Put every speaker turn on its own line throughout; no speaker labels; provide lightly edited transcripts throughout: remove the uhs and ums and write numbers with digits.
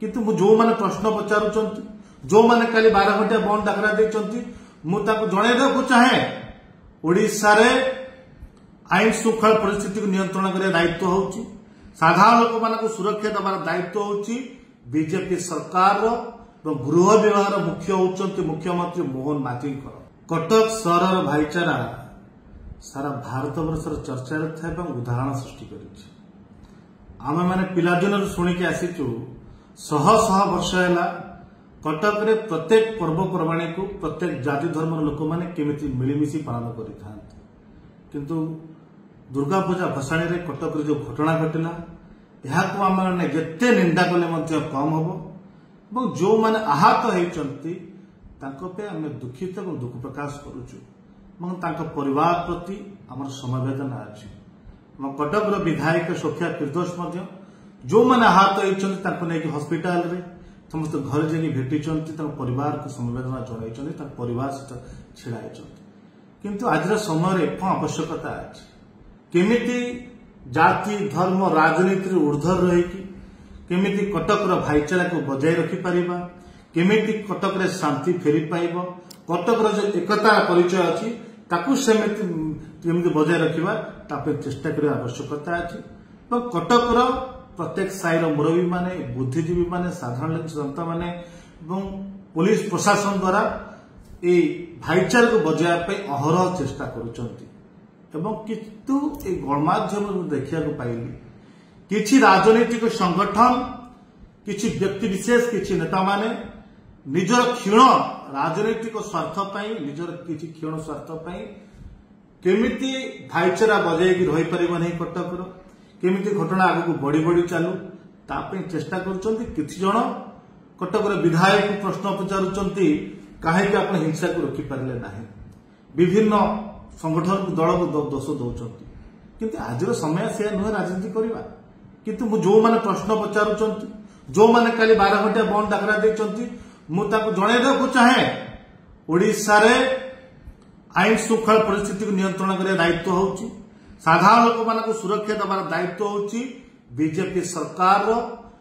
किंतु मु जो माने प्रश्न पचारुचंती जो माने काली 12 घंटा बंद डाकरा देचंती मु ताको जणैदा को चाहे ओडिसा रे आईन श्रृंखला परिस्थिति को नियंत्रण करे दायित्व होउची साधारण लोक मानक सुरक्षा दबार दायित्व होउची बीजेपी सरकार रो गृह विभाग मुख्य होउचंती मुख्यमंत्री मोहन माझी कटक सहर भाईचारा सारा भारत वर्षर चर्चा था उदाहरण सृष्टि कर आम मैंने पिलादिन शुणिकी आसीचु शह शह वर्ष है कटक रे प्रत्येक पर्वपर्वाणी को प्रत्येक जाति धर्म लोक मैंने केमिति मिलिमिशि पालन किंतु दुर्गा पूजा भसाणी रे कटक रे जो घटना घटिला यहाको आम मैंने जिते निंदा कले कम हम और जो मैंने आहत होती आम दुखित और दुख प्रकाश करुचु परिवार प्रति आम समवेदना अच्छी कटक विधायक सोफिया फिरदोस जो मैंने आहत होती हस्पिटाल रे समस्त घर जाकि भेटी परिवार को समवेदना जन परिवार सहित छिड़ा किंतु आज समय कौन आवश्यकता अच्छी केमिति जाति धर्म राजनीति ऊर्ध्वर रही केमिति कटक भाईचारा को बजाय रखिपर केमिति कटक रे शांति फेरी पाइब कटक जो एकता परिचय अच्छी ताकू सेमिति बजाय रखा चेष्टा करने आवश्यकता अच्छी कटक प्रत्येक साईर मुरबी माने बुद्धिजीवी माने साधारण जनता माने पुलिस प्रशासन द्वारा ये भाईचारा को बजाय अहरह चेष्टा करुचंती किंतु ये गणमाध्यम देखा पाइली किछि राजनीतिक संगठन किछि व्यक्ति विशेष किछि नेता माने निजर क्षीण राजनीतिक स्वार्थ निजर किछि क्षीण स्वार्थ केमिति भाईचारा बजाय रही पारिबो नहीं कटक केमिति घटना आगु बढ़ी बढ़ी चालू तापे चेष्टा करुचंती किछि जण कटक विधायक प्रश्न पचारुचंती काहेकि आपण हिंसा को रोकी पारिले नाही विभिन्न संगठन दल को दोष दौरान किंतु आज समय से नुहे राजनीति करवा किंतु मु जो माने प्रश्न पचारुचंती जो माने काली 12 घंटा बंद डाकरा देचंती मु ताको जणैदा को चाहे ओडिसा रे आईन श्रृंखला परिस्थिति को नियंत्रण करे दायित्व होउची साधारण लोक मानक सुरक्षा दबार दायित्व होउची बीजेपी सरकार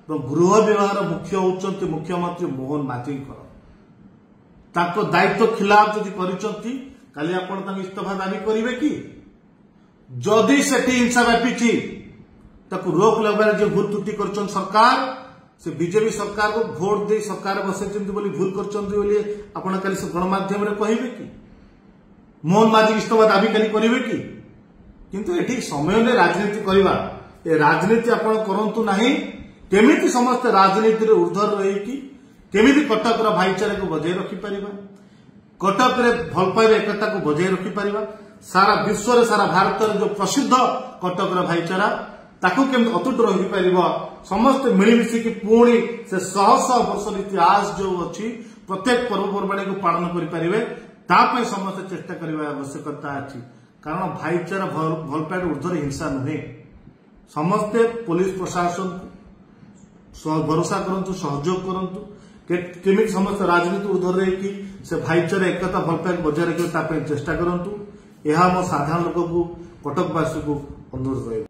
रो गृह विभाग मुख्य होउचंती मुख्यमंत्री मोहन माझी ताको दायित्व खिलाफ जदि करिसंती काली आपण तांग इस्तीफा दाबी करिवे कि जदि सेठी हिंसा व्यापी ताको रोक लगबार जो भूल त्रुटि करछन सरकार से बीजेपी सरकार को भोट दे सरकार बसैछंती बोली भूल करछंती बोली आपण काली से गणमाध्यम रे कहिवे कि मोहन माझी इस्तीफा दाबी काली करिवे कि किंतु एठी समय ने राजनीति करवा ए राजनीति आपण करंतु नाही केमिति समस्त राजनीति रे ऊर्ध्वर रही कि केमिति कटक भाईचारा को बजाय रखि परिबा कटक रे भल पाइबा एकता को बजाय रखि परिबा सारा विश्व रे सारा भारत रे जो प्रसिद्ध कटक भाईचारा ताकू केमिति अतुट रही परिबा समस्त मिलिमिशि कि पुणी से शह शह वर्ष इतिहास जो अच्छी प्रत्येक पर्वपर्वाणी को पालन करि परिबे तापे समस्त चेष्टा करबा आवश्यकता अछि कारण भाईचारा भल पाइबा ऊर्ध्वर हिंसा नुहे समस्ते पुलिस प्रशासन भरोसा करंतु सहयोग करंतु केमिति समस्त राजनीति ऊर्ध्वर रही से भाईचारा एकता भल पाइबा बजाय रखिबे चेष्टा करंतु यह मो साधारण लोक को कटकवासी को अनुरोध रहे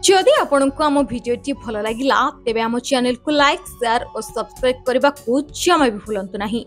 जदि आपंको आम भिडी भल लगा तेब आम चैनल को लाइक शेयर और सब्सक्राइब करने को जमा भी भूलु नहीं।